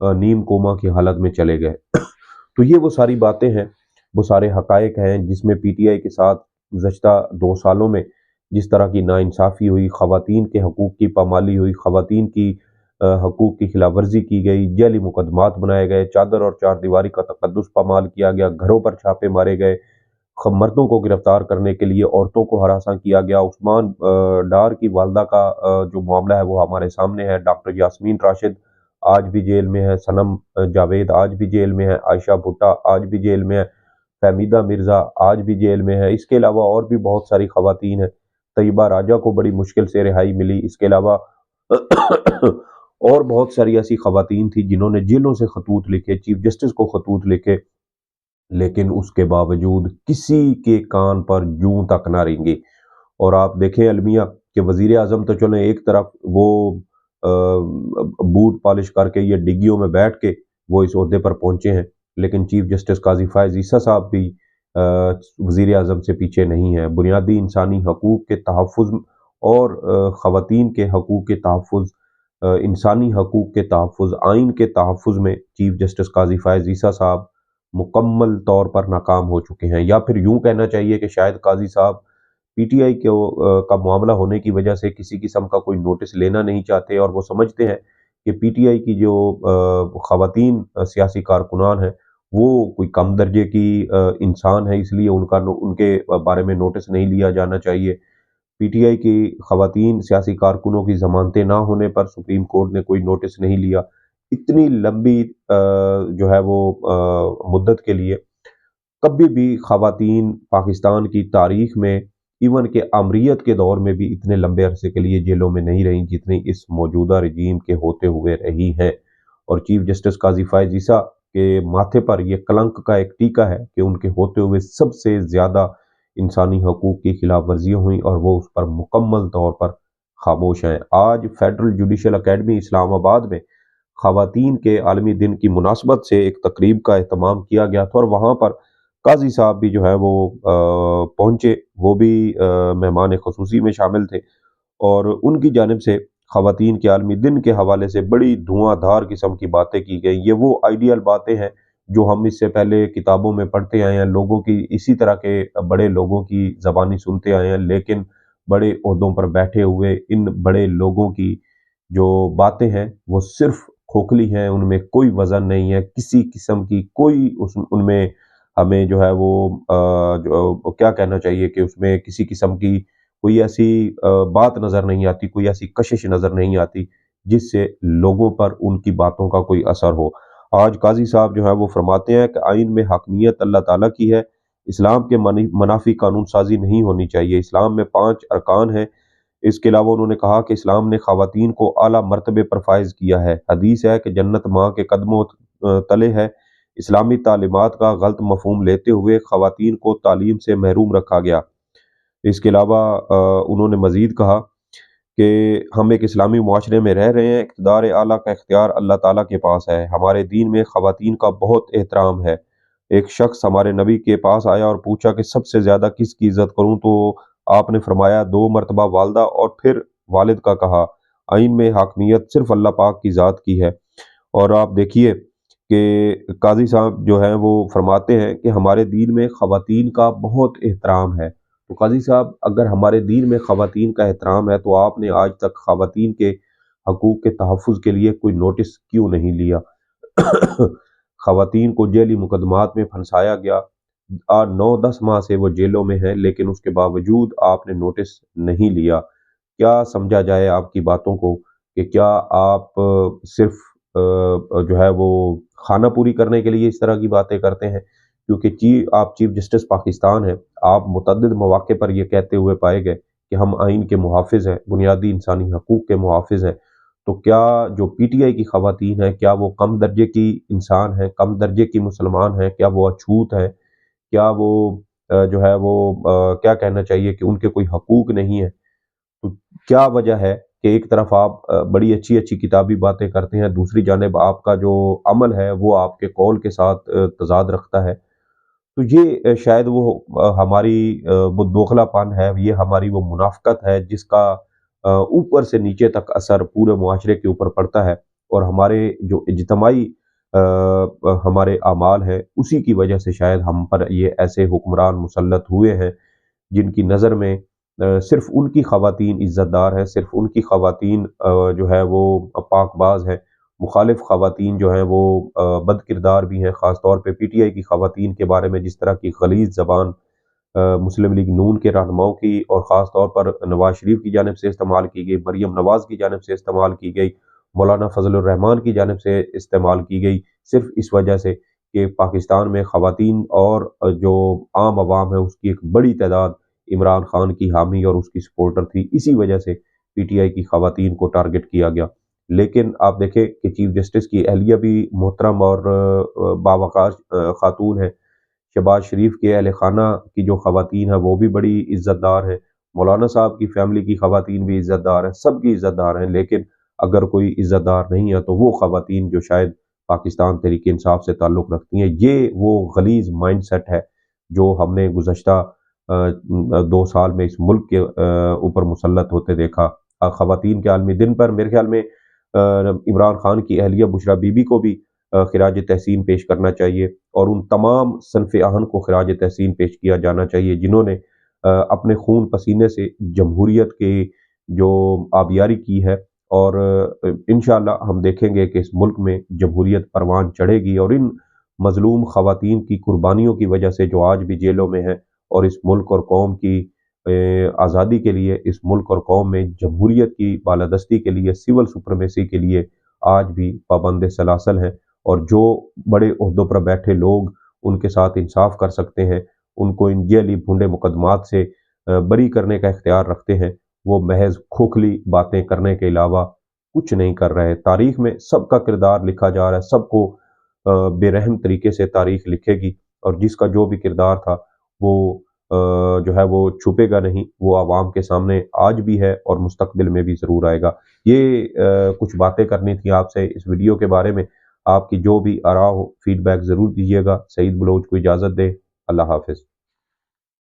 نیم کوما کی حالت میں چلے گئے۔ تو یہ وہ ساری باتیں ہیں، وہ سارے حقائق ہیں جس میں پی ٹی آئی کے ساتھ گزشتہ 2 سالوں میں جس طرح کی ناانصافی ہوئی، خواتین کے حقوق کی پامالی ہوئی، خواتین کی حقوق کی خلاف ورزی کی گئی، جعلی مقدمات بنائے گئے، چادر اور چار دیواری کا تقدس پامال کیا گیا، گھروں پر چھاپے مارے گئے، مردوں کو گرفتار کرنے کے لیے عورتوں کو ہراساں کیا گیا۔ عثمان ڈار کی والدہ کا جو معاملہ ہے وہ ہمارے سامنے ہے، ڈاکٹر یاسمین راشد آج بھی جیل میں ہے، صنم جاوید آج بھی جیل میں ہے، عائشہ بھٹا آج بھی جیل میں ہے، فہمیدہ مرزا آج بھی جیل میں ہے۔ اس کے علاوہ اور بھی بہت ساری خواتین ہیں، طیبہ راجہ کو بڑی مشکل سے رہائی ملی۔ اس کے علاوہ اور بہت ساری ایسی خواتین تھی جنہوں نے جیلوں سے خطوط لکھے، چیف جسٹس کو خطوط لکھے، لیکن اس کے باوجود کسی کے کان پر جوں تک نہ رینگی۔ اور آپ دیکھیں المیہ کہ وزیر اعظم تو چلیں ایک طرف وہ بوٹ پالش کر کے یہ ڈگیوں میں بیٹھ کے وہ اس عہدے پر پہنچے ہیں، لیکن چیف جسٹس قاضی فائز عیسیٰ صاحب بھی وزیر اعظم سے پیچھے نہیں ہیں۔ بنیادی انسانی حقوق کے تحفظ اور خواتین کے حقوق کے تحفظ، انسانی حقوق کے تحفظ، آئین کے تحفظ میں چیف جسٹس قاضی فائز عیسیٰ صاحب مکمل طور پر ناکام ہو چکے ہیں، یا پھر یوں کہنا چاہیے کہ شاید قاضی صاحب پی ٹی آئی کا معاملہ ہونے کی وجہ سے کسی قسم کا کوئی نوٹس لینا نہیں چاہتے، اور وہ سمجھتے ہیں کہ پی ٹی آئی کی جو خواتین سیاسی کارکنان ہیں وہ کوئی کم درجے کی انسان ہے، اس لیے ان کے بارے میں نوٹس نہیں لیا جانا چاہیے۔ پی ٹی آئی کی خواتین سیاسی کارکنوں کی ضمانتیں نہ ہونے پر سپریم کورٹ نے کوئی نوٹس نہیں لیا۔ اتنی لمبی جو ہے وہ مدت کے لیے کبھی بھی خواتین پاکستان کی تاریخ میں، ایون کہ آمریت کے دور میں بھی اتنے لمبے عرصے کے لیے جیلوں میں نہیں رہیں جتنی اس موجودہ رجیم کے ہوتے ہوئے رہی ہیں۔ اور چیف جسٹس قاضی فائز عیسیٰ کے ماتھے پر یہ کلنک کا ایک ٹیکہ ہے کہ ان کے ہوتے ہوئے سب سے زیادہ انسانی حقوق کی خلاف ورزیاں ہوئیں اور وہ اس پر مکمل طور پر خاموش ہیں۔ آج فیڈرل جوڈیشل اکیڈمی اسلام آباد میں خواتین کے عالمی دن کی مناسبت سے ایک تقریب کا اہتمام کیا گیا تھا، اور وہاں پر قاضی صاحب بھی جو ہے وہ پہنچے، وہ بھی مہمان خصوصی میں شامل تھے، اور ان کی جانب سے خواتین کے عالمی دن کے حوالے سے بڑی دھواں دھار قسم کی باتیں کی گئیں۔ یہ وہ آئیڈیل باتیں ہیں جو ہم اس سے پہلے کتابوں میں پڑھتے آئے ہیں، لوگوں کی اسی طرح کے بڑے لوگوں کی زبانی سنتے آئے ہیں، لیکن بڑے عہدوں پر بیٹھے ہوئے ان بڑے لوگوں کی جو باتیں ہیں وہ صرف کھوکھلی ہیں، ان میں کوئی وزن نہیں ہے، کسی قسم کی کوئی ان میں ہمیں جو ہے وہ کیا کہنا چاہیے کہ اس میں کسی قسم کی کوئی ایسی بات نظر نہیں آتی، کوئی ایسی کشش نظر نہیں آتی جس سے لوگوں پر ان کی باتوں کا کوئی اثر ہو۔ آج قاضی صاحب جو ہے وہ فرماتے ہیں کہ آئین میں حاکمیت اللہ تعالیٰ کی ہے، اسلام کے منافی قانون سازی نہیں ہونی چاہیے، اسلام میں 5 ارکان ہیں۔ اس کے علاوہ انہوں نے کہا کہ اسلام نے خواتین کو اعلیٰ مرتبے پر فائز کیا ہے، حدیث ہے کہ جنت ماں کے قدموں تلے ہے۔ اسلامی تعلیمات کا غلط مفہوم لیتے ہوئے خواتین کو تعلیم سے محروم رکھا گیا۔ اس کے علاوہ انہوں نے مزید کہا کہ ہم ایک اسلامی معاشرے میں رہ رہے ہیں، اقتدار اعلیٰ کا اختیار اللہ تعالیٰ کے پاس ہے، ہمارے دین میں خواتین کا بہت احترام ہے۔ ایک شخص ہمارے نبی کے پاس آیا اور پوچھا کہ سب سے زیادہ کس کی عزت کروں، تو آپ نے فرمایا 2 مرتبہ والدہ اور پھر والد کا کہا۔ آئین میں حاکمیت صرف اللہ پاک کی ذات کی ہے۔ اور آپ دیکھیے کہ قاضی صاحب جو ہیں وہ فرماتے ہیں کہ ہمارے دین میں خواتین کا بہت احترام ہے۔ تو قاضی صاحب اگر ہمارے دین میں خواتین کا احترام ہے تو آپ نے آج تک خواتین کے حقوق کے تحفظ کے لیے کوئی نوٹس کیوں نہیں لیا؟ خواتین کو جیلی مقدمات میں پھنسایا گیا، 9-10 ماہ سے وہ جیلوں میں ہیں، لیکن اس کے باوجود آپ نے نوٹس نہیں لیا۔ کیا سمجھا جائے آپ کی باتوں کو کہ کیا آپ صرف جو ہے وہ خانہ پوری کرنے کے لیے اس طرح کی باتیں کرتے ہیں؟ کیونکہ آپ چیف جسٹس پاکستان ہیں، آپ متعدد مواقع پر یہ کہتے ہوئے پائے گئے کہ ہم آئین کے محافظ ہیں، بنیادی انسانی حقوق کے محافظ ہیں، تو کیا جو پی ٹی آئی کی خواتین ہیں کیا وہ کم درجے کی انسان ہیں، کم درجے کی مسلمان ہیں، کیا وہ اچھوت ہیں، کیا وہ جو ہے وہ کیا کہنا چاہیے کہ ان کے کوئی حقوق نہیں ہیں؟ تو کیا وجہ ہے کہ ایک طرف آپ بڑی اچھی اچھی کتابی باتیں کرتے ہیں، دوسری جانب آپ کا جو عمل ہے وہ آپ کے قول کے ساتھ تضاد رکھتا ہے؟ تو یہ شاید وہ ہماری وہ دوغلا پن ہے، یہ ہماری وہ منافقت ہے جس کا اوپر سے نیچے تک اثر پورے معاشرے کے اوپر پڑتا ہے۔ اور ہمارے جو اجتماعی ہمارے اعمال ہیں اسی کی وجہ سے شاید ہم پر یہ ایسے حکمران مسلط ہوئے ہیں جن کی نظر میں صرف ان کی خواتین عزت دار ہیں، صرف ان کی خواتین جو ہے وہ پاک باز ہیں، مخالف خواتین جو ہیں وہ بد کردار بھی ہیں۔ خاص طور پہ پی ٹی آئی کی خواتین کے بارے میں جس طرح کی غلیظ زبان مسلم لیگ نون کے رہنماؤں کی اور خاص طور پر نواز شریف کی جانب سے استعمال کی گئی، مریم نواز کی جانب سے استعمال کی گئی، مولانا فضل الرحمان کی جانب سے استعمال کی گئی، صرف اس وجہ سے کہ پاکستان میں خواتین اور جو عام عوام ہے اس کی ایک بڑی تعداد عمران خان کی حامی اور اس کی سپورٹر تھی، اسی وجہ سے پی ٹی آئی کی خواتین کو ٹارگٹ کیا گیا۔ لیکن آپ دیکھیں کہ چیف جسٹس کی اہلیہ بھی محترم اور باوقار خاتون ہے، شہباز شریف کے اہل خانہ کی جو خواتین ہیں وہ بھی بڑی عزت دار ہیں، مولانا صاحب کی فیملی کی خواتین بھی عزت دار ہیں، سب کی عزت دار ہیں، لیکن اگر کوئی عزت دار نہیں ہے تو وہ خواتین جو شاید پاکستان تحریک انصاف سے تعلق رکھتی ہیں، یہ وہ غلیظ مائنڈ سیٹ ہے جو ہم نے گزشتہ 2 سال میں اس ملک کے اوپر مسلط ہوتے دیکھا۔ خواتین کے عالمی دن پر میرے خیال میں عمران خان کی اہلیہ بشریٰ بی بی کو بھی خراج تحسین پیش کرنا چاہیے، اور ان تمام صنف آہن کو خراج تحسین پیش کیا جانا چاہیے جنہوں نے اپنے خون پسینے سے جمہوریت کی جو آبیاری کی ہے، اور انشاءاللہ ہم دیکھیں گے کہ اس ملک میں جمہوریت پروان چڑھے گی، اور ان مظلوم خواتین کی قربانیوں کی وجہ سے جو آج بھی جیلوں میں ہیں اور اس ملک اور قوم کی آزادی کے لیے، اس ملک اور قوم میں جمہوریت کی بالادستی کے لیے، سول سپریمیسی کے لیے آج بھی پابند سلاسل ہیں، اور جو بڑے عہدوں پر بیٹھے لوگ ان کے ساتھ انصاف کر سکتے ہیں، ان کو ان جعلی بھونڈے مقدمات سے بری کرنے کا اختیار رکھتے ہیں، وہ محض کھوکھلی باتیں کرنے کے علاوہ کچھ نہیں کر رہے۔ تاریخ میں سب کا کردار لکھا جا رہا ہے، سب کو بے رحم طریقے سے تاریخ لکھے گی، اور جس کا جو بھی کردار تھا وہ جو ہے وہ چھپے گا نہیں، وہ عوام کے سامنے آج بھی ہے اور مستقبل میں بھی ضرور آئے گا۔ یہ کچھ باتیں کرنی تھی آپ سے اس ویڈیو کے بارے میں۔ آپ کی جو بھی آراء ہو، فیڈ بیک ضرور دیجیے گا۔ سعید بلوچ کو اجازت دے، اللہ حافظ۔